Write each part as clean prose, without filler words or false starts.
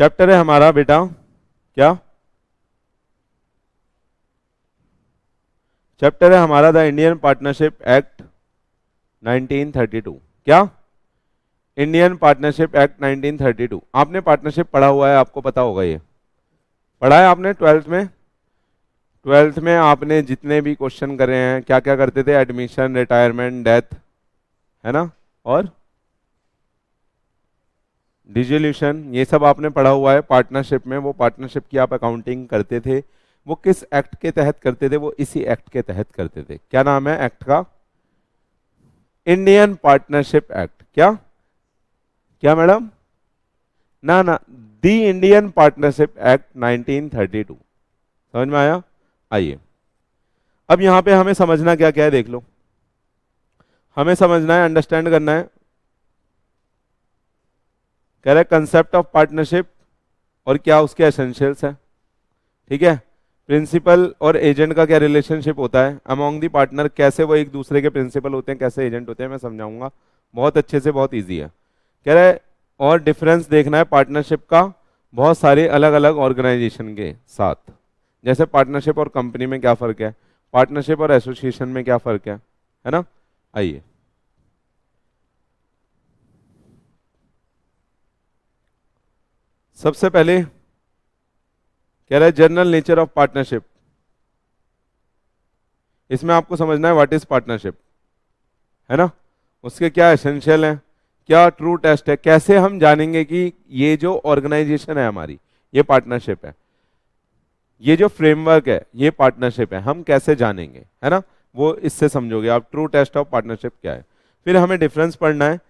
Chapter है हमारा बेटा क्या? चैप्टर है हमारा द इंडियन पार्टनरशिप एक्ट 1932। क्या? Indian partnership act 1932। आपने पार्टनरशिप पढ़ा हुआ है, आपको पता होगा, ये पढ़ा है आपने ट्वेल्थ में। ट्वेल्थ में आपने जितने भी क्वेश्चन करे हैं, क्या क्या करते थे? एडमिशन, रिटायरमेंट, डेथ, है ना, और डिसोल्यूशन, ये सब आपने पढ़ा हुआ है। पार्टनरशिप में वो पार्टनरशिप की आप अकाउंटिंग करते थे, वो किस एक्ट के तहत करते थे? वो इसी एक्ट के तहत करते थे। क्या नाम है एक्ट का? Indian partnership act. क्या? क्या मैडम? ना ना, दी इंडियन पार्टनरशिप एक्ट 1932। समझ में आया? आइए, अब यहां पे हमें समझना क्या क्या है, देख लो। हमें समझना है, अंडरस्टैंड करना है। कह रहे कंसेप्ट ऑफ पार्टनरशिप और क्या उसके एसेंशियल्स हैं। ठीक है, प्रिंसिपल और एजेंट का क्या रिलेशनशिप होता है अमॉन्ग दी पार्टनर, कैसे वो एक दूसरे के प्रिंसिपल होते हैं, कैसे एजेंट होते हैं, मैं समझाऊंगा बहुत अच्छे से, बहुत इजी है। कह रहे और डिफरेंस देखना है पार्टनरशिप का बहुत सारे अलग अलग ऑर्गेनाइजेशन के साथ। जैसे पार्टनरशिप और कंपनी में क्या फर्क है, पार्टनरशिप और एसोसिएशन में क्या फर्क है ना। आइए, सबसे पहले कह रहा है जनरल नेचर ऑफ पार्टनरशिप। इसमें आपको समझना है व्हाट इज पार्टनरशिप, है ना, उसके क्या एसेंशियल हैं, क्या ट्रू टेस्ट है, कैसे हम जानेंगे कि ये जो ऑर्गेनाइजेशन है हमारी ये पार्टनरशिप है, ये जो फ्रेमवर्क है ये पार्टनरशिप है, हम कैसे जानेंगे, है ना। वो इससे समझोगे आप ट्रू टेस्ट ऑफ पार्टनरशिप क्या है। फिर हमें डिफरेंस पढ़ना है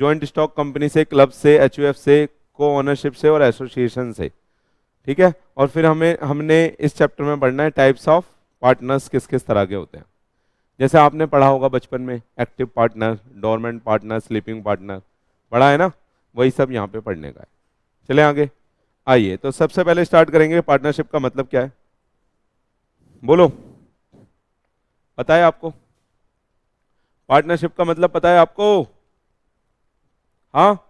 ज्वाइंट स्टॉक कंपनी से, क्लब से, एचयूएफ से, को ओनरशिप से और एसोसिएशन से। ठीक है, और फिर हमने इस चैप्टर में पढ़ना है टाइप्स ऑफ पार्टनर्स किस किस तरह के होते हैं। जैसे आपने पढ़ा होगा बचपन में active partner, dormant partner, sleeping partner, पढ़ा है ना, वही सब यहाँ पे पढ़ने का है। चले आगे, आइए तो सबसे पहले स्टार्ट करेंगे पार्टनरशिप का मतलब क्या है, बोलो, पता है आपको? पार्टनरशिप का मतलब पता है आपको? हाँ,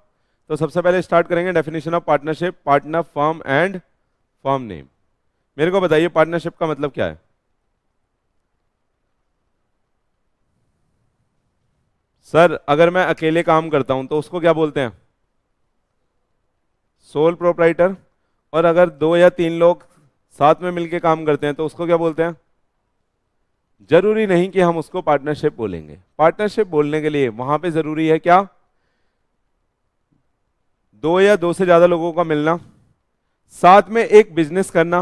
तो सबसे पहले स्टार्ट करेंगे definition of partnership, partner, firm and firm name. मेरे को बताइए पार्टनरशिप का मतलब क्या है? सर अगर मैं अकेले काम करता हूं तो उसको क्या बोलते हैं? Sole proprietor. और अगर दो या तीन लोग साथ में मिलके काम करते हैं तो उसको क्या बोलते हैं? जरूरी नहीं कि हम उसको पार्टनरशिप बोलेंगे। पार्टनरशिप बोलने के लिए वहां पे जरूरी है क्या? दो या दो से ज्यादा लोगों का मिलना, साथ में एक बिजनेस करना,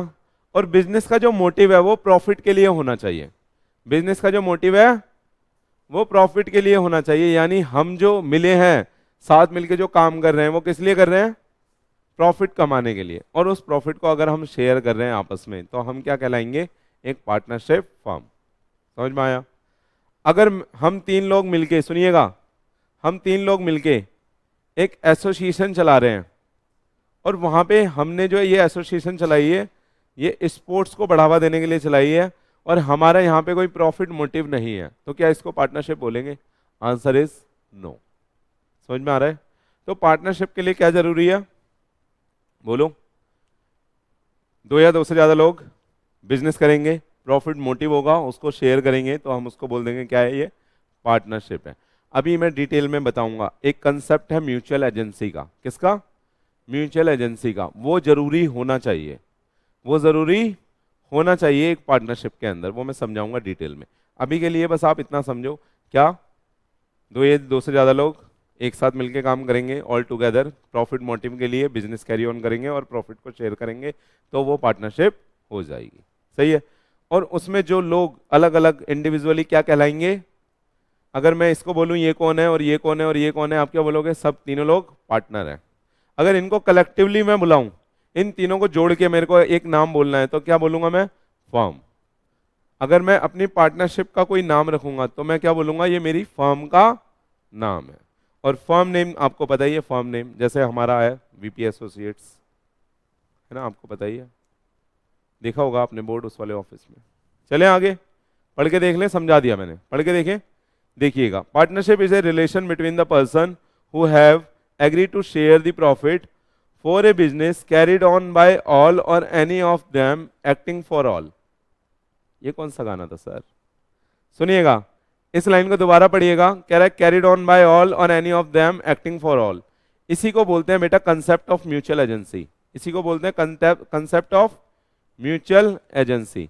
और बिजनेस का जो मोटिव है वो प्रॉफिट के लिए होना चाहिए। बिजनेस का जो मोटिव है वो प्रॉफिट के लिए होना चाहिए, यानी हम जो मिले हैं साथ मिलके जो काम कर रहे हैं वो किस लिए कर रहे हैं? प्रॉफिट कमाने के लिए। और उस प्रॉफिट को अगर हम शेयर कर रहे हैं आपस में तो हम क्या कहलाएंगे? एक पार्टनरशिप फर्म। समझ में आया? अगर हम तीन लोग मिलके, सुनिएगा, हम तीन लोग मिलके एक एसोसिएशन चला रहे हैं और वहां पे हमने जो ये एसोसिएशन चलाई है ये स्पोर्ट्स को बढ़ावा देने के लिए चलाई है और हमारा यहाँ पे कोई प्रॉफिट मोटिव नहीं है, तो क्या इसको पार्टनरशिप बोलेंगे? Answer is no. समझ में आ रहा है? तो पार्टनरशिप के लिए क्या जरूरी है, बोलो? दो या दो से ज्यादा लोग बिजनेस करेंगे, प्रॉफिट मोटिव होगा, उसको शेयर करेंगे, तो हम उसको बोल देंगे क्या है? ये पार्टनरशिप है। अभी मैं डिटेल में बताऊंगा। एक कंसेप्ट है म्यूचुअल एजेंसी का। किसका? म्यूचुअल एजेंसी का। वो जरूरी होना चाहिए, वो जरूरी होना चाहिए एक पार्टनरशिप के अंदर, वो मैं समझाऊंगा डिटेल में। अभी के लिए बस आप इतना समझो, क्या दो या दो से ज्यादा लोग एक साथ मिलकर काम करेंगे ऑल टुगेदर प्रॉफिट मोटिव के लिए, बिजनेस कैरी ऑन करेंगे और प्रॉफिट को शेयर करेंगे, तो वो पार्टनरशिप हो जाएगी। सही है? और उसमें जो लोग अलग अलग इंडिविजुअली क्या कहलाएंगे? अगर मैं इसको बोलूं ये कौन है और ये कौन है और ये कौन है, आप क्या बोलोगे? सब तीनों लोग पार्टनर हैं। अगर इनको कलेक्टिवली मैं बुलाऊं, इन तीनों को जोड़ के मेरे को एक नाम बोलना है, तो क्या बोलूंगा मैं? फर्म। अगर मैं अपनी पार्टनरशिप का कोई नाम रखूंगा तो मैं क्या बोलूंगा? ये मेरी फर्म का नाम है। और फर्म नेम आपको पता ही है, फर्म नेम जैसे हमारा है वीपी एसोसिएट्स, है ना, आपको पता ही है, देखा होगा आपने बोर्ड उस वाले ऑफिस में। चले आगे, पढ़ के देख लें, समझा दिया मैंने, पढ़ के देखें। देखिएगा, partnership is a relation between the person who have agree to share the profit for a business carried on by all or any of them acting for all. ये कौन सा गाना था सर? सुनिएगा, इस लाइन को दोबारा पढ़िएगा। कह रहा है carried on by all or any of them acting for all. इसी को बोलते हैं बेटा कंसेप्ट ऑफ म्यूचुअल एजेंसी। इसी को बोलते हैं कंसेप्ट ऑफ म्यूचुअल एजेंसी।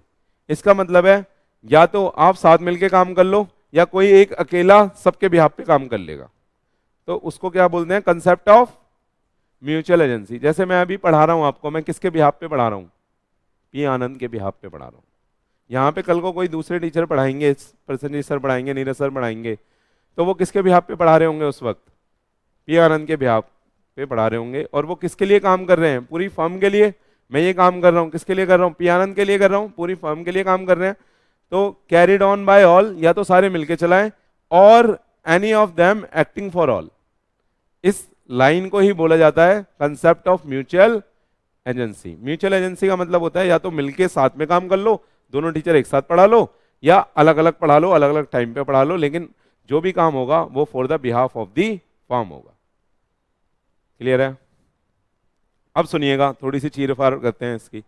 इसका मतलब है या तो आप साथ मिलके काम कर लो या कोई एक अकेला सबके बिहाफ पे काम कर लेगा, तो उसको क्या बोलते हैं? Concept of mutual agency. जैसे मैं अभी पढ़ा रहा हूं आपको, मैं किसके बिहाफ पे पढ़ा रहा हूं? पी आनंद के बिहाफ पे पढ़ा रहा हूं। यहाँ पे कल को कोई दूसरे टीचर पढ़ाएंगे, प्रसन्नजीत सर पढ़ाएंगे, नीरज सर पढ़ाएंगे, तो वो किसके बिहाफ पे पढ़ा रहे होंगे? उस वक्त पी आनंद के बिहाफ पे पढ़ा रहे होंगे। और वो किसके लिए काम कर रहे हैं? पूरी फर्म के लिए। मैं ये काम कर रहा हूँ किसके लिए कर रहा हूँ? पी आनंद के लिए कर रहा हूँ, पूरी फर्म के लिए काम कर रहे हैं। तो कैरिड ऑन बाय ऑल, या तो सारे मिलके चलाएं, और any of them acting for all. इस लाइन को ही बोला जाता है concept of mutual agency. Mutual agency का मतलब होता है या तो मिलके साथ में काम कर लो, दोनों टीचर एक साथ पढ़ा लो, या अलग अलग पढ़ा लो, अलग अलग टाइम पे पढ़ा लो, लेकिन जो भी काम होगा वो for the behalf of the firm होगा। क्लियर है? अब सुनिएगा, थोड़ी सी चीरफाड़ करते हैं इसकी।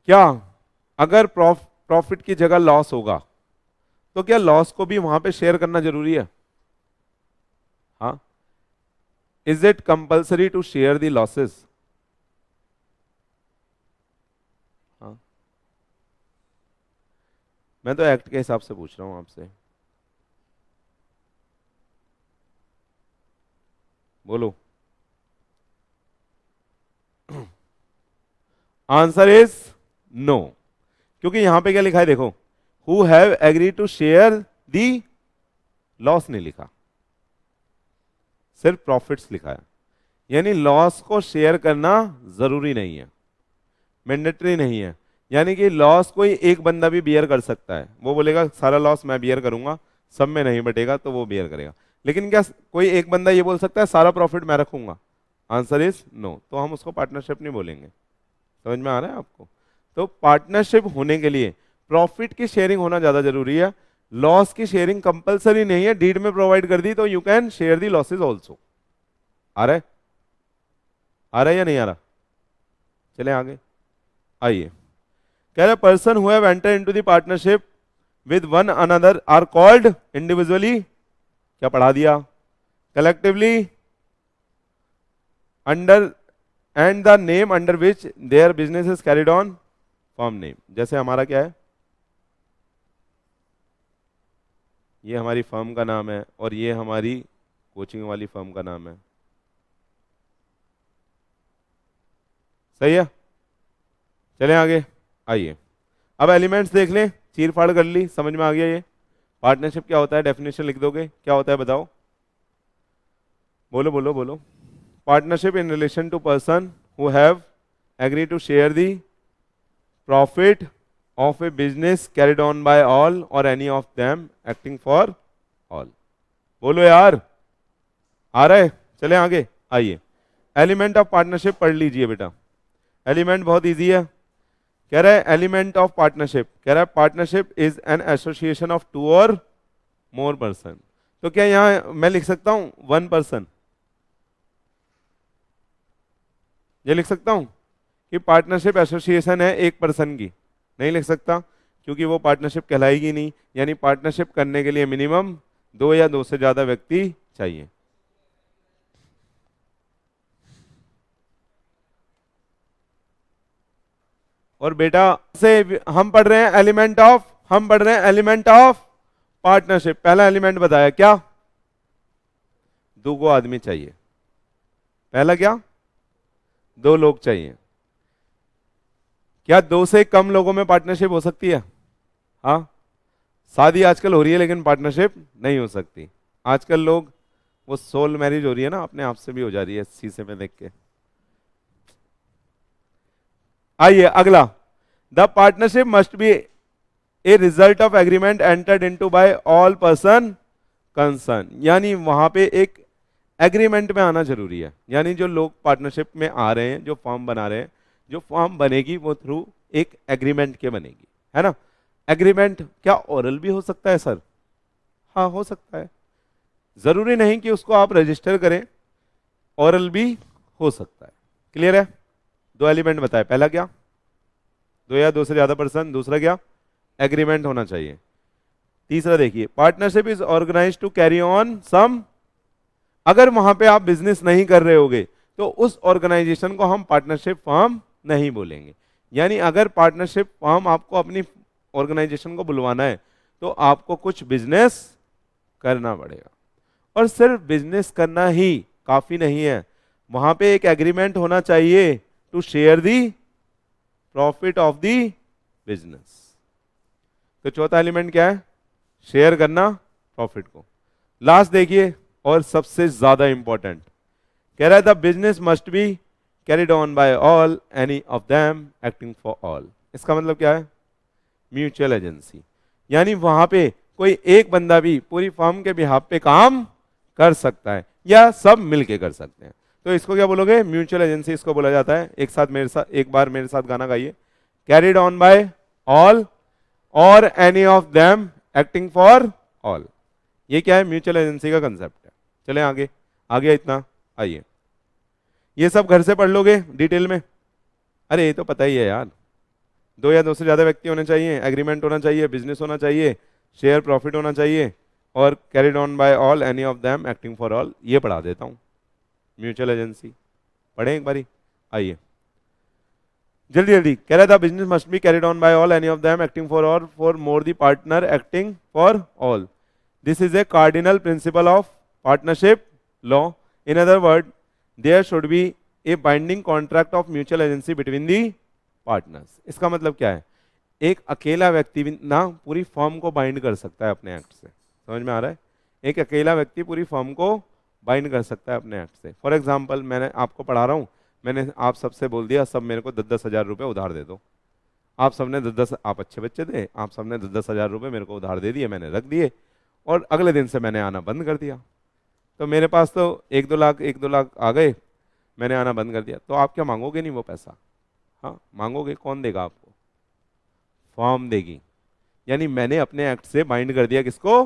क्या अगर प्रॉफिट की जगह लॉस होगा तो क्या लॉस को भी वहां पे शेयर करना जरूरी है? हाँ, is it compulsory to share the losses? हाँ, मैं तो एक्ट के हिसाब से पूछ रहा हूं आपसे, बोलो। आंसर इज नो, क्योंकि यहां पे क्या लिखा है देखो, who have agree to share the loss नहीं लिखा, सिर्फ प्रॉफिट्स लिखा है। यानी लॉस को शेयर करना जरूरी नहीं है, मैंडेटरी नहीं है। यानी कि लॉस कोई एक बंदा भी बियर कर सकता है, वो बोलेगा सारा लॉस मैं बियर करूंगा, सब में नहीं बटेगा तो वो बियर करेगा। लेकिन क्या कोई एक बंदा ये बोल सकता है सारा प्रॉफिट मैं रखूंगा? Answer is no. तो हम उसको पार्टनरशिप नहीं बोलेंगे। समझ में आ रहा है आपको? तो पार्टनरशिप होने के लिए प्रॉफिट की शेयरिंग होना ज्यादा जरूरी है, लॉस की शेयरिंग कंपलसरी नहीं है। डीड में प्रोवाइड कर दी तो you can share the losses also. आ रहा है? आ रहा है या नहीं आ रहा? चले आगे, आइए। कह रहे person who have enter into the partnership with one another are called individually, क्या पढ़ा दिया? Collectively, under, and the name under which their business is carried on, firm name. जैसे हमारा क्या है, ये हमारी फर्म का नाम है और ये हमारी कोचिंग वाली फर्म का नाम है। सही है? चलें आगे, आइए। अब एलिमेंट्स देख लें, चीर फाड़ कर ली, समझ में आ गया ये पार्टनरशिप क्या होता है? डेफिनेशन लिख दोगे, क्या होता है बताओ? बोलो बोलो बोलो। Partnership in relation to person who have agree to share the profit of a business carried on by all or any of them acting for all. बोलो यार, आ रहा है? चले आगे, आइए। एलिमेंट ऑफ पार्टनरशिप पढ़ लीजिए बेटा। एलिमेंट बहुत इजी है। कह रहा है एलिमेंट ऑफ पार्टनरशिप, कह रहा है partnership is an association of two और मोर पर्सन। तो क्या यहां मैं लिख सकता हूं वन पर्सन? ये लिख सकता हूं कि पार्टनरशिप एसोसिएशन है एक पर्सन की? नहीं लिख सकता, क्योंकि वो पार्टनरशिप कहलाएगी नहीं। यानी पार्टनरशिप करने के लिए मिनिमम दो या दो से ज्यादा व्यक्ति चाहिए। और बेटा से हम पढ़ रहे हैं एलिमेंट ऑफ, हम पढ़ रहे हैं एलिमेंट ऑफ पार्टनरशिप। पहला एलिमेंट बताया क्या? दो को आदमी चाहिए। पहला क्या? दो लोग चाहिए। क्या दो से कम लोगों में पार्टनरशिप हो सकती है? हाँ, शादी आजकल हो रही है लेकिन पार्टनरशिप नहीं हो सकती। आजकल लोग, वो सोल मैरिज हो रही है ना, अपने आप से भी हो जा रही है शीशे में देख के। आइए अगला, the partnership must be a result of agreement entered into bye all person concern. यानी वहां पे एक एग्रीमेंट में आना जरूरी है। यानी जो लोग पार्टनरशिप में आ रहे हैं, जो फर्म बना रहे हैं, जो फर्म बनेगी वो थ्रू एक एग्रीमेंट के बनेगी, है ना? एग्रीमेंट क्या ओरल भी हो सकता है सर? हाँ हो सकता है, जरूरी नहीं कि उसको आप रजिस्टर करें, ओरल भी हो सकता है। क्लियर है? दो एलिमेंट बताए, पहला क्या, दो या दो से ज्यादा पर्सन, दूसरा क्या, एग्रीमेंट होना चाहिए, तीसरा देखिए partnership is organize to carry on some. अगर वहां पे आप बिजनेस नहीं कर रहे होगे तो उस ऑर्गेनाइजेशन को हम पार्टनरशिप फर्म नहीं बोलेंगे। यानी अगर पार्टनरशिप फर्म आपको अपनी ऑर्गेनाइजेशन को बुलवाना है तो आपको कुछ बिजनेस करना पड़ेगा, और सिर्फ बिजनेस करना ही काफी नहीं है, वहां पे एक एग्रीमेंट होना चाहिए to share the profit of the business. तो चौथा एलिमेंट क्या है, शेयर करना प्रॉफिट को। लास्ट देखिए और सबसे ज्यादा इंपॉर्टेंट, कह रहा है the business must be carried on by all any of them acting for all. इसका मतलब क्या है, म्यूचुअल एजेंसी, यानी वहां पे कोई एक बंदा भी पूरी फर्म के बिहाफ पे काम कर सकता है या सब मिलके कर सकते हैं। तो इसको क्या बोलोगे, म्यूचुअल एजेंसी इसको बोला जाता है। एक साथ मेरे साथ, एक बार मेरे साथ गाना गाइए, carried on by all or any of them acting for all. ये क्या है, म्यूचुअल एजेंसी का कंसेप्ट है। चले आगे, आ गया इतना, आइए ये सब घर से पढ़ लोगे डिटेल में। अरे ये तो पता ही है यार, दो या दो से ज्यादा व्यक्ति होने चाहिए, एग्रीमेंट होना चाहिए, बिजनेस होना चाहिए, शेयर प्रॉफिट होना चाहिए, और carried on by all any of them acting for all. ये पढ़ा देता हूं, म्यूचुअल एजेंसी पढ़े एक बारी, आइए जल्दी जल्दी। कह रहा था business must be carried on by all any of them acting for all for more the partner acting for all. This is a cardinal principle of partnership law. In other word there should be a binding contract of mutual agency between the partners. इसका मतलब क्या है, एक अकेला व्यक्ति भी ना पूरी फर्म को बाइंड कर सकता है अपने एक्ट से। समझ में आ रहा है, एक अकेला व्यक्ति पूरी फर्म को बाइंड कर सकता है अपने एक्ट से। फॉर एग्जाम्पल मैंने आपको पढ़ा रहा हूँ, मैंने आप सबसे बोल दिया सब मेरे को 10,000 रुपये उधार दे दो। आप सबने 10 आप अच्छे बच्चे थे, आप सबने 10,000 रुपये मेरे को उधार दे दिए, मैंने रख दिए, और अगले दिन से मैंने आना बंद कर दिया। तो मेरे पास तो 1-2 लाख आ गए, मैंने आना बंद कर दिया। तो आप क्या मांगोगे, नहीं वो पैसा, हाँ मांगोगे, कौन देगा आपको, फर्म देगी। यानी मैंने अपने एक्ट से बाइंड कर दिया किसको,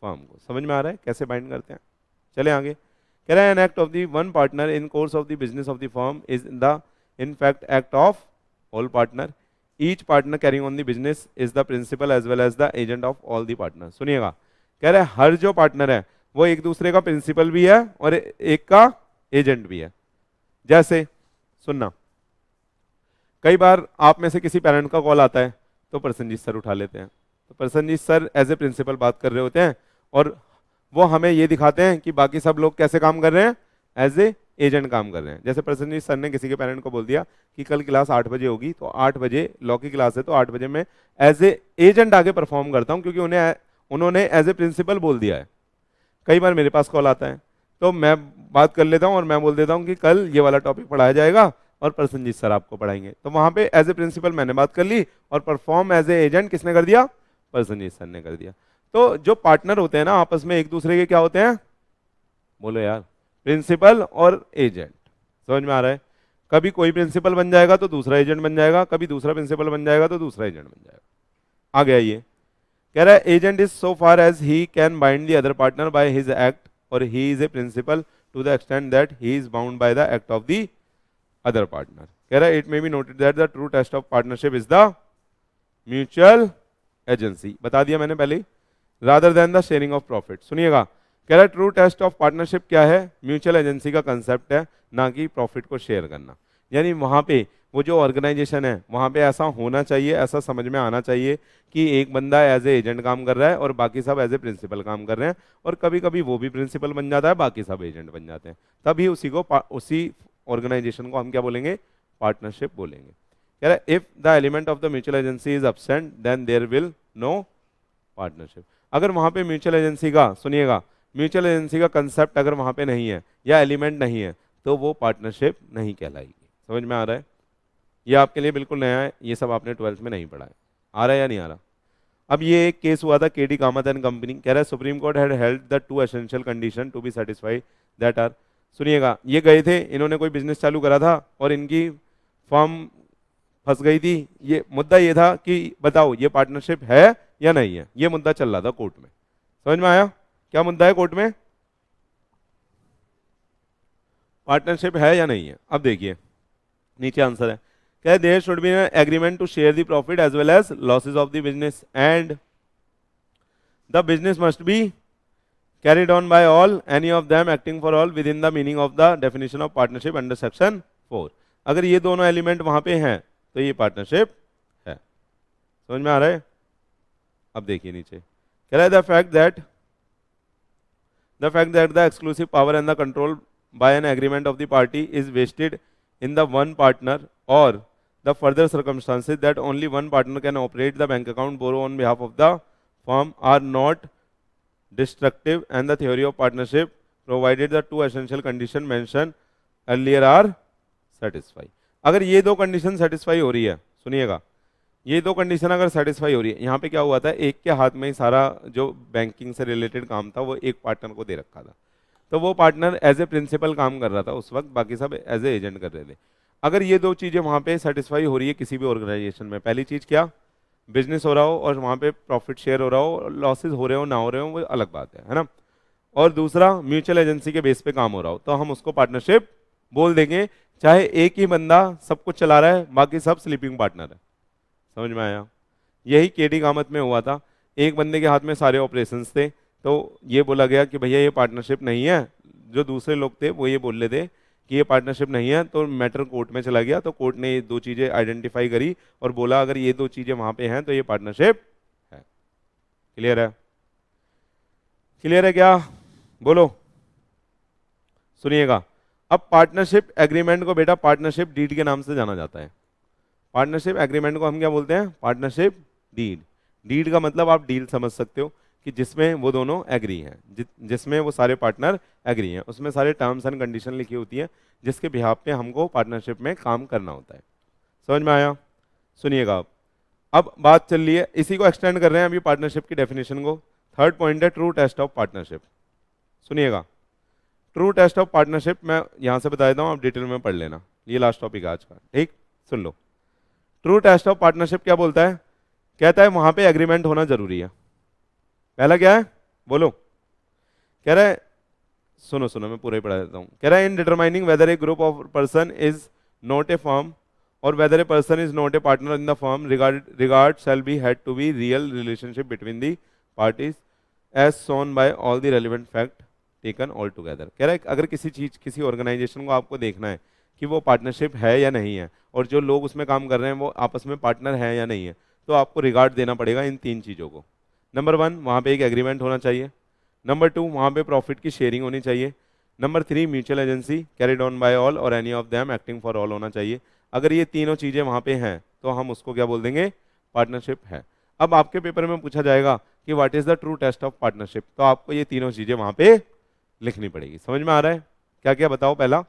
फर्म को। समझ में आ रहा है कैसे बाइंड करते हैं? चले आगे, कह रहा है an act of the one partner in course of the business of the firm is the in fact act of all partner. Each partner carrying on the business is the principal as well as the agent of all the partner. सुनिएगा, कह रहा है हर जो partner है वो एक दूसरे का प्रिंसिपल भी है और एक का एजेंट भी है। जैसे सुनना, कई बार आप में से किसी पेरेंट का कॉल आता है तो प्रसन्नजीत सर उठा लेते हैं। तो Prasannajit sir as a principal बात कर रहे होते हैं और वो हमें ये दिखाते हैं कि बाकी सब लोग कैसे काम कर रहे हैं, एज ए एजेंट काम कर रहे हैं। जैसे प्रसन्नजीत सर ने किसी के पेरेंट को बोल दिया कि कल क्लास 8 बजे होगी, तो 8 बजे लॉ की क्लास है, तो 8 बजे मैं एज ए एजेंट आगे परफॉर्म करता हूँ, क्योंकि उन्होंने एज ए प्रिंसिपल बोल दिया है। कई बार मेरे पास कॉल आता है तो मैं बात कर लेता हूँ और मैं बोल देता हूँ कि कल ये वाला टॉपिक पढ़ाया जाएगा और प्रसन्नजीत सर आपको पढ़ाएंगे। तो वहां पे एज ए प्रिंसिपल मैंने बात कर ली और परफॉर्म एज ए एजेंट किसने कर दिया, प्रसन्नजीत सर ने कर दिया। तो जो पार्टनर होते हैं ना आपस में एक दूसरे के क्या होते हैं, बोलो यार, प्रिंसिपल और एजेंट। समझ में आ रहा है, कभी कोई प्रिंसिपल बन जाएगा तो दूसरा एजेंट बन जाएगा, कभी दूसरा प्रिंसिपल बन जाएगा तो दूसरा एजेंट बन जाएगा। आ गया ये, कह रहा है agent is so far as he can bind the other partner by his act और he is a principal to the extent that he is bound by the act of the other partner. कह रहा है it may be noted that the true test of partnership is the mutual agency. बता दिया मैंने पहले ही, rather than the sharing of profit. सुनिएगा, कह रहा है ट्रू टेस्ट ऑफ पार्टनरशिप क्या है, म्यूचुअल एजेंसी का कंसेप्ट है, ना कि प्रॉफिट को शेयर करना। यानी वहां पे वो जो ऑर्गेनाइजेशन है वहां पे ऐसा होना चाहिए, ऐसा समझ में आना चाहिए कि एक बंदा एज ए एजेंट काम कर रहा है और बाकी सब एज ए प्रिंसिपल काम कर रहे हैं, और कभी कभी वो भी प्रिंसिपल बन जाता है, बाकी सब एजेंट बन जाते हैं, तभी उसी ऑर्गेनाइजेशन को हम क्या बोलेंगे, पार्टनरशिप बोलेंगे। कह रहा है if the element of the mutual agency is absent then there will no partnership. अगर वहां पे म्यूचुअल एजेंसी का, सुनिएगा, म्यूचुअल एजेंसी का कंसेप्ट अगर वहां पे नहीं है या एलिमेंट नहीं है तो वो पार्टनरशिप नहीं कहलाएगी। समझ में आ रहा है, ये आपके लिए बिल्कुल नया है, ये सब आपने 12th में नहीं पढ़ा है। आ रहा है या नहीं आ रहा? अब ये एक केस हुआ था केडी कामत एंड कंपनी। कह रहा है supreme court had held the 2 essential condition to be satisfied that are. सुनिएगा, ये गए थे, इन्होंने कोई बिजनेस चालू करा था और इनकी फर्म फंस गई थी। ये मुद्दा ये था कि बताओ ये पार्टनरशिप है या नहीं है, ये मुद्दा चल रहा था कोर्ट में। समझ में आया क्या मुद्दा है कोर्ट में? पार्टनरशिप है या नहीं है? अब देखिए नीचे आंसर है, क्या there should be an agreement to share the profit as well as losses of the business and the business must be carried on by all, any of them acting for all within the meaning of the definition of partnership under section 4. अगर ये दोनों element वहां पे हैं तो ये partnership है। समझ में आ रहा है? अब देखिए नीचे कह रहा है the fact that the exclusive power and the control by an agreement of the party is vested in the one partner और the further circumstances that only one partner can operate the bank account borrow on behalf of the firm are not destructive and the theory of partnership provided the two essential condition mentioned earlier are satisfy। अगर ये दो condition satisfy हो रही है, सुनिएगा, ये दो condition अगर सेटिस्फाई हो रही है, यहाँ पे क्या हुआ था, एक के हाथ में ही सारा जो बैंकिंग से रिलेटेड काम था वो एक पार्टनर को दे रखा था, तो वो पार्टनर एज ए प्रिंसिपल काम कर रहा था उस वक्त, बाकी सब एज ए एजेंट कर रहे थे। अगर ये दो चीजें वहां पे सेटिस्फाई हो रही है किसी भी ऑर्गेनाइजेशन में, पहली चीज क्या, बिजनेस हो रहा हो और वहां पे प्रॉफिट शेयर हो रहा हो, लॉसेज हो रहे हो ना हो रहे हो वो अलग बात है ना, और दूसरा म्यूचुअल एजेंसी के बेस पे काम हो रहा हो, तो हम उसको पार्टनरशिप बोल देंगे, चाहे एक ही बंदा सब कुछ चला रहा है बाकी सब स्लीपिंग पार्टनर है। समझ में आया? यही केडी कामत में हुआ था, एक बंदे के हाथ में सारे ऑपरेशंस थे, तो ये बोला गया कि भैया ये पार्टनरशिप नहीं है, जो दूसरे लोग थे वो ये बोल रहे थे कि ये पार्टनरशिप नहीं है, तो मैटर कोर्ट में चला गया, तो कोर्ट ने ये दो चीजें आइडेंटिफाई करी और बोला अगर ये दो चीजें वहां पे हैं तो ये पार्टनरशिप है। क्लियर है? क्लियर है क्या? बोलो, सुनिएगा। अब पार्टनरशिप एग्रीमेंट को बेटा पार्टनरशिप डीड के नाम से जाना जाता है। पार्टनरशिप एग्रीमेंट को हम क्या बोलते हैं? Partnership deed. डीड का मतलब आप डील समझ सकते हो कि जिसमें वो दोनों एग्री हैं, जिसमें वो सारे पार्टनर एग्री हैं, उसमें सारे टर्म्स एंड कंडीशन लिखी होती है जिसके बिहाफ पे हमको पार्टनरशिप में काम करना होता है। समझ में आया? सुनिएगा, अब बात चल रही है, इसी को एक्सटेंड कर रहे हैं अभी पार्टनरशिप की डेफिनेशन को। थर्ड पॉइंट है ट्रू टेस्ट ऑफ पार्टनरशिप। सुनिएगा, ट्रू टेस्ट ऑफ पार्टनरशिप मैं यहां से बता देता हूं, आप डिटेल में पढ़ लेना, ये लास्ट टॉपिक है आज का, ठीक? सुन लो, ट्रू टेस्ट ऑफ पार्टनरशिप क्या बोलता है? कहता है वहां पे एग्रीमेंट होना जरूरी है। पहला क्या है? बोलो। कह रहा है, सुनो सुनो मैं पूरा ही पढ़ा देता हूं। कह रहा है in determining whether a group of person is not a firm or whether a person is not a partner in the firm, regard shall be had to be real relationship between the parties as shown by all the relevant fact taken all together. कह रहा है अगर किसी चीज, किसी organisation को आपको देखना है कि वो पार्टनरशिप है या नहीं है, और जो लोग उसमें काम कर रहे हैं वो आपस में पार्टनर है या नहीं है, तो आपको रिगार्ड देना पड़ेगा इन तीन चीजों को। नंबर 1, वहाँ पे एक एग्रीमेंट होना चाहिए। नंबर 2, वहाँ पे प्रॉफिट की शेयरिंग होनी चाहिए। Number 3, mutual agency carried on by all or any of them acting for all होना चाहिए। अगर ये तीनों चीजें वहाँ पे हैं तो हम उसको क्या बोल देंगे? पार्टनरशिप है। अब आपके पेपर में पूछा जाएगा कि what is the true test of partnership, तो आपको ये तीनों चीजें वहाँ पे लिखनी पड़ेगी। समझ में आ रहा है? क्या क्या बताओ? पहला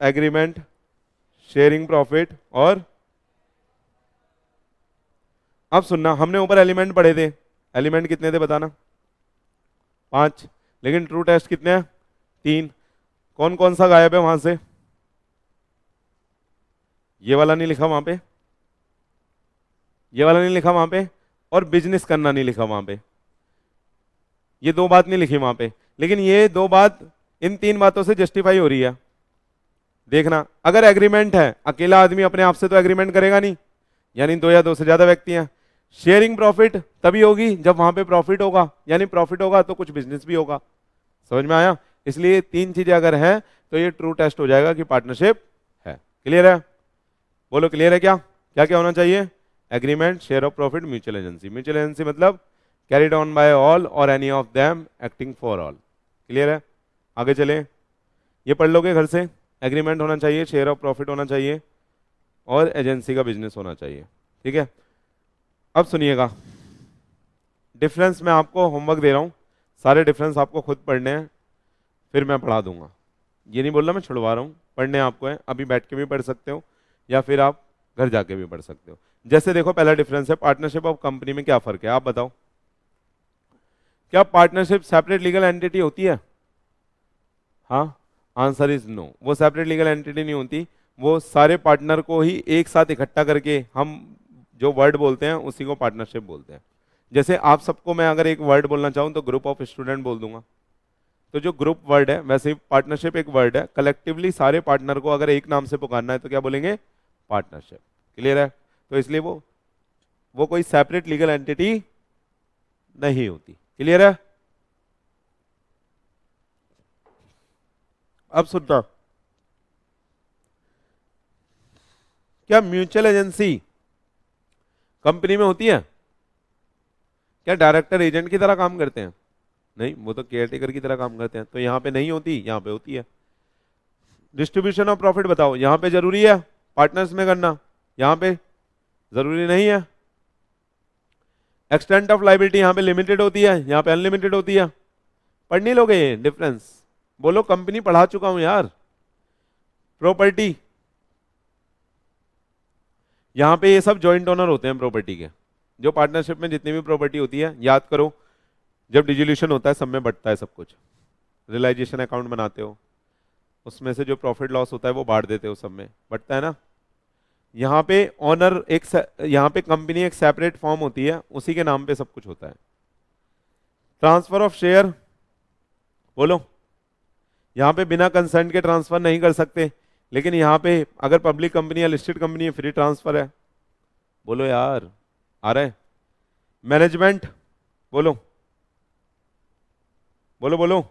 एग्रीमेंट, शेयरिंग प्रॉफिट, और अब सुनना, हमने ऊपर एलिमेंट पढ़े थे, एलिमेंट कितने थे बताना? 5, लेकिन ट्रू टेस्ट कितने हैं? 3। कौन कौन सा गायब है वहां से? ये वाला नहीं लिखा वहां पे, ये वाला नहीं लिखा वहां पे, और बिजनेस करना नहीं लिखा वहां पे। ये दो बात नहीं लिखी वहां पे, लेकिन ये दो बात इन 3 बातों से जस्टिफाई हो रही है। देखना, अगर एग्रीमेंट है, अकेला आदमी अपने आप से तो एग्रीमेंट करेगा नहीं, यानी 2 या 2 से ज्यादा व्यक्ति हैं। शेयरिंग प्रॉफिट तभी होगी जब वहां पे प्रॉफिट होगा, यानी प्रॉफिट होगा तो कुछ बिजनेस भी होगा। समझ में आया? इसलिए 3 चीजें अगर हैं तो ये ट्रू टेस्ट हो जाएगा कि पार्टनरशिप है। क्लियर है? बोलो क्लियर है? क्या क्या क्या होना चाहिए? Agreement, share of profit, mutual agency. Mutual agency मतलब carried on by all or any of them acting for all. Clear है? आगे चले, ये पढ़ लोगे घर से। एग्रीमेंट होना चाहिए, शेयर ऑफ प्रॉफिट होना चाहिए, और एजेंसी का बिजनेस होना चाहिए। ठीक है? अब सुनिएगा, डिफरेंस मैं आपको होमवर्क दे रहा हूं, सारे डिफरेंस आपको खुद पढ़ने हैं, फिर मैं पढ़ा दूंगा। ये नहीं बोल रहा मैं छुड़वा रहा हूं, पढ़ने आपको है, अभी बैठ के भी पढ़ सकते हो या फिर आप घर जाके भी पढ़ सकते हो। जैसे देखो, पहला डिफरेंस है पार्टनरशिप ऑफ कंपनी में क्या फर्क है, आप बताओ। क्या पार्टनरशिप सेपरेट लीगल एंटिटी होती है? हाँ, आंसर इज नो। वो सेपरेट लीगल एंटिटी नहीं होती, वो सारे पार्टनर को ही एक साथ इकट्ठा करके हम जो वर्ड बोलते हैं उसी को पार्टनरशिप बोलते हैं। जैसे आप सबको मैं अगर एक वर्ड बोलना चाहूं तो ग्रुप ऑफ स्टूडेंट बोल दूंगा, तो जो ग्रुप वर्ड है, वैसे ही पार्टनरशिप एक वर्ड है, कलेक्टिवली सारे पार्टनर को अगर एक नाम से पुकारना है तो क्या बोलेंगे? पार्टनरशिप। क्लियर है? तो इसलिए वो कोई सेपरेट लीगल एंटिटी नहीं होती। क्लियर है? अब सुनना, क्या म्यूचुअल एजेंसी कंपनी में होती है? क्या डायरेक्टर एजेंट की तरह काम करते हैं? नहीं, वो तो केयरटेकर की तरह काम करते हैं। तो यहां पे नहीं होती, यहां पे होती है। डिस्ट्रीब्यूशन ऑफ प्रॉफिट बताओ, यहां पे जरूरी है पार्टनर्स में करना, यहां पे जरूरी नहीं है। एक्सटेंट ऑफ लाइबिलिटी यहां पे लिमिटेड होती है, यहां पे अनलिमिटेड होती है। पढ़ नहीं लोगे ये डिफरेंस? बोलो कंपनी पढ़ा चुका हूं यार। प्रॉपर्टी, यहां पे ये सब जॉइंट ओनर होते हैं प्रॉपर्टी के। जो पार्टनरशिप में जितनी भी प्रॉपर्टी होती है, याद करो जब डिजोल्यूशन होता है सब में बंटता है सब कुछ। रियलाइजेशन अकाउंट बनाते हो, उसमें से जो प्रॉफिट लॉस होता है वो बांट देते हो, सब में बंटता है ना। यहाँ पे ऑनर एक, यहाँ पे कंपनी एक सेपरेट फॉर्म होती है, उसी के नाम पे सब कुछ होता है। ट्रांसफर ऑफ शेयर, बोलो यहाँ पे बिना कंसेंट के ट्रांसफर नहीं कर सकते, लेकिन यहाँ पे अगर पब्लिक कंपनी या लिस्टेड कंपनी है फ्री ट्रांसफर है। बोलो यार, आ रहा है? मैनेजमेंट, बोलो बोलो बोलो।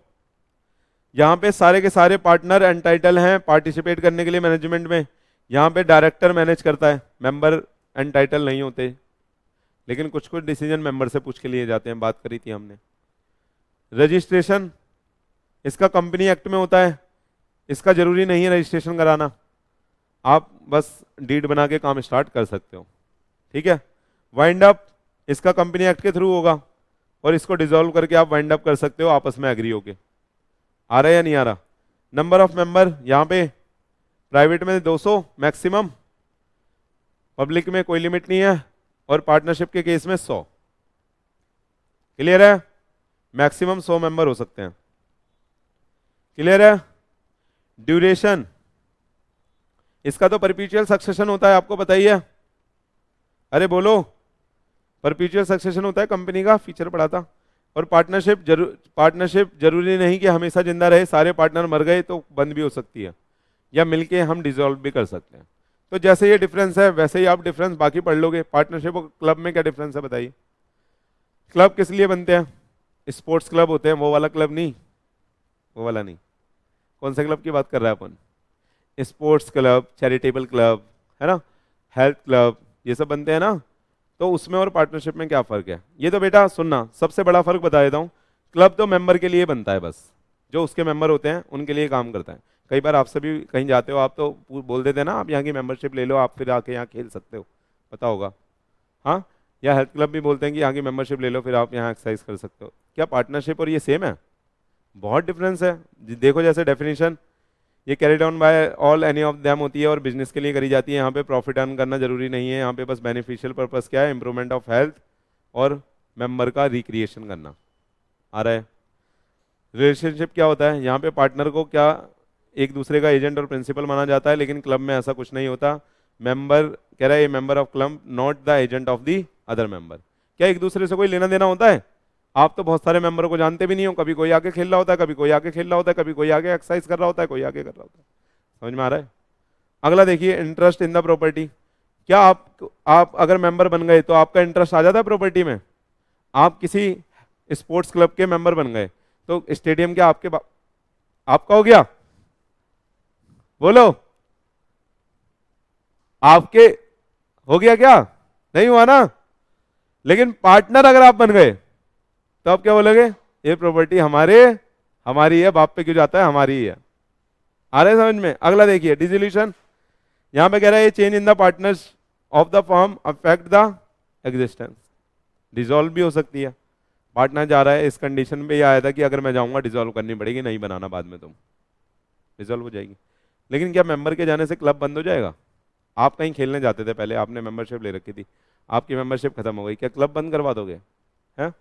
यहाँ पे सारे के सारे पार्टनर एंटाइटल हैं पार्टिसिपेट करने के लिए मैनेजमेंट में। यहाँ पे डायरेक्टर मैनेज करता है, मेंबर एंटाइटल नहीं होते, लेकिन कुछ कुछ डिसीजन मेंबर से पूछ के लिए जाते हैं, बात करी थी हमने। रजिस्ट्रेशन, इसका कंपनी एक्ट में होता है, इसका जरूरी नहीं है रजिस्ट्रेशन कराना, आप बस डीड बना के काम स्टार्ट कर सकते हो। ठीक है? वाइंड अप, इसका कंपनी एक्ट के थ्रू होगा, और इसको डिसॉल्व करके आप वाइंड अप कर सकते हो आपस में एग्री होके। आ रहा है या नहीं आ रहा? नंबर ऑफ मेंबर, यहाँ पे प्राइवेट में 200 मैक्सिमम, पब्लिक में कोई लिमिट नहीं है, और पार्टनरशिप के केस में 100। क्लियर है? मैक्सिमम 100 मेंबर हो सकते हैं। क्लियर है? ड्यूरेशन, इसका तो परपीचुअल सक्सेशन होता है, आपको पता ही है। अरे बोलो, परपीचुअल सक्सेशन होता है कंपनी का, फीचर पढ़ा था। और पार्टनरशिप जरूरी नहीं कि हमेशा जिंदा रहे, सारे पार्टनर मर गए तो बंद भी हो सकती है, या मिलके हम डिसॉल्व भी कर सकते हैं। तो जैसे ये डिफरेंस है वैसे ही आप डिफरेंस बाकी पढ़ लोगे। पार्टनरशिप और क्लब में क्या डिफरेंस है बताइए? क्लब किस लिए बनते हैं? स्पोर्ट्स क्लब होते हैं, वो वाला क्लब नहीं, वो वाला नहीं। कौन से क्लब की बात कर रहा है अपन? स्पोर्ट्स क्लब, चैरिटेबल क्लब, है ना, हेल्थ क्लब, ये सब बनते हैं ना। तो उसमें और पार्टनरशिप में क्या फर्क है? ये तो बेटा सुनना, सबसे बड़ा फर्क बता देता हूँ। क्लब तो मेंबर के लिए बनता है, बस जो उसके मेंबर होते हैं उनके लिए काम करता है। कई बार आपसे भी कहीं जाते हो आप तो बोल देते हैं ना, आप यहाँ की मेंबरशिप ले लो, आप फिर आके यहाँ खेल सकते हो, पता होगा। हाँ, या हेल्थ क्लब भी बोलते हैं कि यहाँ की मेंबरशिप ले लो, फिर आप यहाँ एक्सरसाइज कर सकते हो। क्या पार्टनरशिप और ये सेम है? बहुत डिफरेंस है। देखो जैसे डेफिनेशन, ये carried on by all any of them होती है और बिजनेस के लिए करी जाती है। यहाँ पे प्रॉफिट अर्न करना जरूरी नहीं है, यहाँ पे बस बेनिफिशियल पर्पस क्या है? इंप्रूवमेंट ऑफ हेल्थ और मेंबर का रिक्रिएशन करना। आ रहा है? रिलेशनशिप क्या होता है? यहाँ पे पार्टनर को क्या एक दूसरे का एजेंट और प्रिंसिपल माना जाता है, लेकिन क्लब में ऐसा कुछ नहीं होता। मेंबर कह रहा है, ए member of club not the agent of the other member. क्या एक दूसरे से कोई लेना देना होता है? आप तो बहुत सारे मेंबरों को जानते भी नहीं हो, कभी कोई आके खेल रहा होता है, कभी कोई आके खेल रहा होता है, कभी कोई आके एक्सरसाइज कर रहा होता है, कोई आके कर रहा होता है। समझ में आ रहा है? अगला देखिए, इंटरेस्ट इन द प्रॉपर्टी। क्या आप अगर मेंबर बन गए तो आपका इंटरेस्ट आ जाता है प्रॉपर्टी में? आप किसी स्पोर्ट्स क्लब के मेंबर बन गए तो स्टेडियम क्या आपका हो गया? बोलो, आपके हो गया क्या? नहीं हुआ ना। लेकिन पार्टनर अगर आप बन गए तो आप क्या बोलोगे? ये प्रॉपर्टी हमारी है, बाप पे क्यों जाता है, हमारी ही है। आ रहे समझ में? अगला देखिए, डिसोल्यूशन। यहां पे कह रहा है change in the partners of the firm affect the existence. Dissolve भी हो सकती है। पार्टनर जा रहा है, इस कंडीशन पे ये आया था कि अगर मैं जाऊंगा डिसॉल्व करनी पड़ेगी, नहीं बनाना बाद में, तुम डिसॉल्व हो जाएगी। लेकिन क्या मेंबर के जाने से क्लब बंद हो जाएगा? आप कहीं खेलने जाते थे पहले, आपने मेंबरशिप ले रखी थी, आपकी मेंबरशिप खत्म हो गई, क्या क्लब बंद करवा दोगे? हैं?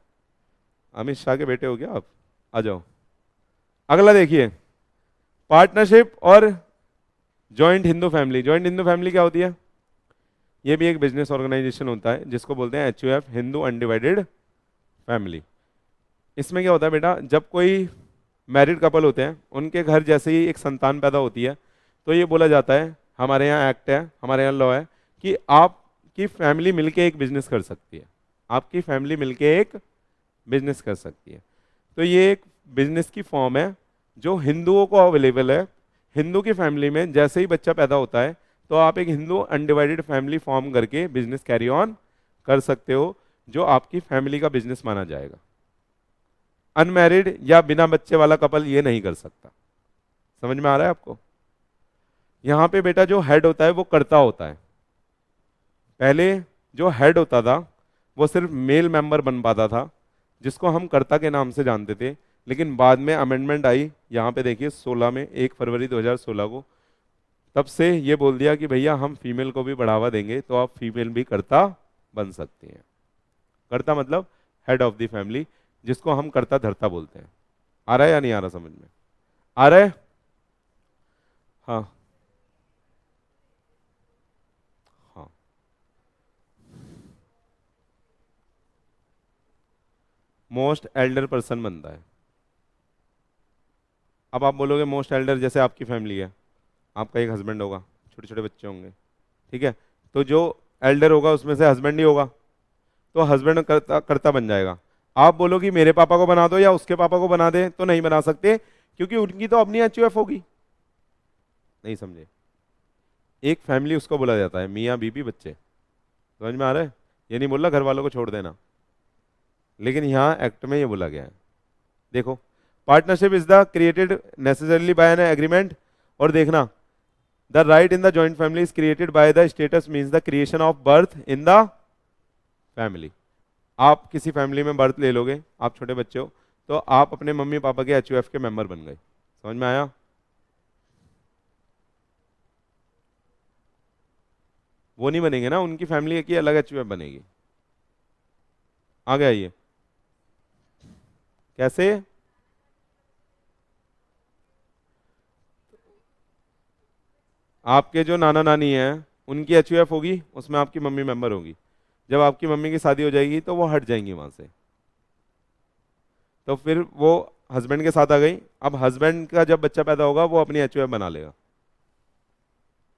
अमित शाह के बेटे हो क्या आप? आ जाओ। अगला देखिए, पार्टनरशिप और joint Hindu family. Joint Hindu family क्या होती है? ये भी एक बिजनेस ऑर्गेनाइजेशन होता है जिसको बोलते हैं HUF, हिंदू अनडिवाइडेड फैमिली। इसमें क्या होता है बेटा, जब कोई मैरिड कपल होते हैं, उनके घर जैसे ही एक संतान पैदा होती है तो ये बोला जाता है, हमारे यहाँ एक्ट है, हमारे यहाँ लॉ है कि आपकी फैमिली मिलके एक बिजनेस कर सकती है, आपकी फैमिली मिलके एक बिजनेस कर सकती है। तो ये एक बिजनेस की फॉर्म है जो हिंदुओं को अवेलेबल है। हिंदू की फैमिली में जैसे ही बच्चा पैदा होता है तो आप एक हिंदू अनडिवाइडेड फैमिली फॉर्म करके बिजनेस कैरी ऑन कर सकते हो, जो आपकी फैमिली का बिजनेस माना जाएगा। अनमैरिड या बिना बच्चे वाला कपल ये नहीं कर सकता। समझ में आ रहा है आपको? यहां पे बेटा जो हेड होता है वो कर्ता होता है। पहले जो हेड होता था वो सिर्फ मेल मेंबर बन पाता था, जिसको हम कर्ता के नाम से जानते थे, लेकिन बाद में अमेंडमेंट आई, यहाँ पे देखिए 16 में, 1 फरवरी 2016 को, तब से ये बोल दिया कि भैया हम फीमेल को भी बढ़ावा देंगे, तो आप फीमेल भी कर्ता बन सकती हैं। कर्ता मतलब हेड ऑफ द फैमिली, जिसको हम कर्ता धर्ता बोलते हैं। आ रहा है या नहीं आ रहा समझ में? आ रहा है? हाँ हाँ। मोस्ट एल्डर पर्सन बनता है। अब आप बोलोगे मोस्ट एल्डर, जैसे आपकी फैमिली है, आपका एक हस्बैंड होगा, छोटे छोटे बच्चे होंगे, ठीक है, तो जो एल्डर होगा उसमें से हस्बैंड ही होगा, तो हस्बैंड कर्ता कर्ता बन जाएगा। आप बोलो कि मेरे पापा को बना दो या उसके पापा को बना दे, तो नहीं बना सकते, क्योंकि उनकी तो अपनी एचयूएफ होगी। नहीं समझे? एक फैमिली उसको बोला जाता है, मियाँ बीबी बच्चे। समझ में आ रहा है? ये नहीं बोला घर वालों को छोड़ देना, लेकिन यहाँ एक्ट में ये बोला गया है। देखो, partnership is the created necessarily by an agreement, और देखना, the right in the joint family is created by the status means the creation of birth in the family. आप किसी फैमिली में बर्थ ले लोगे, आप छोटे बच्चे हो, तो आप अपने मम्मी पापा के एचयूएफ के मेंबर बन गए। समझ में आया? वो नहीं बनेंगे ना, उनकी फैमिली की अलग एचयूएफ बनेगी। आगे आइए। कैसे? आपके जो नाना नानी हैं उनकी एचयूएफ होगी, उसमें आपकी मम्मी मेंबर होगी। जब आपकी मम्मी की शादी हो जाएगी तो वो हट जाएंगी वहां से, तो फिर वो हस्बैंड के साथ आ गई। अब हस्बैंड का जब बच्चा पैदा होगा वो अपनी एचयूएफ बना लेगा।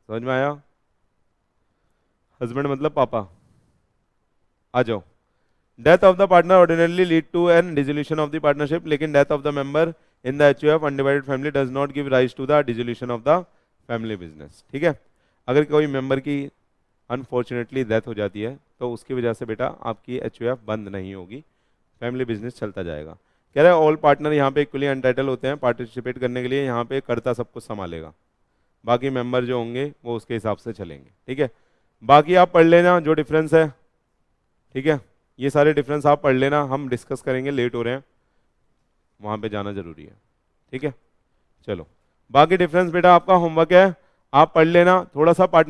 समझ में आया? हस्बैंड मतलब पापा। आ जाओ। Death of the partner ordinarily lead to an dissolution of the partnership, लेकिन death of the member in the HUF undivided family does not give rise to the dissolution of the family business. ठीक है? अगर कोई member की unfortunately death हो जाती है तो उसकी वजह से बेटा आपकी एचयूएफ बंद नहीं होगी, फैमिली बिजनेस चलता जाएगा। कह रहे हैं ऑल पार्टनर यहाँ पे इक्वली अनटाइटल होते हैं पार्टिसिपेट करने के लिए, यहाँ पे कर्ता सब कुछ संभालेगा, बाकी मेंबर जो होंगे वो उसके हिसाब से चलेंगे। ठीक है? बाकी आप पढ़ लेना जो डिफरेंस है। ठीक है? ये सारे डिफरेंस आप पढ़ लेना, हम डिस्कस करेंगे, लेट हो रहे हैं, वहाँ पे जाना जरूरी है। ठीक है? चलो, बाकी डिफरेंस बेटा आपका होमवर्क है, आप पढ़ लेना थोड़ा सा। पार्टनर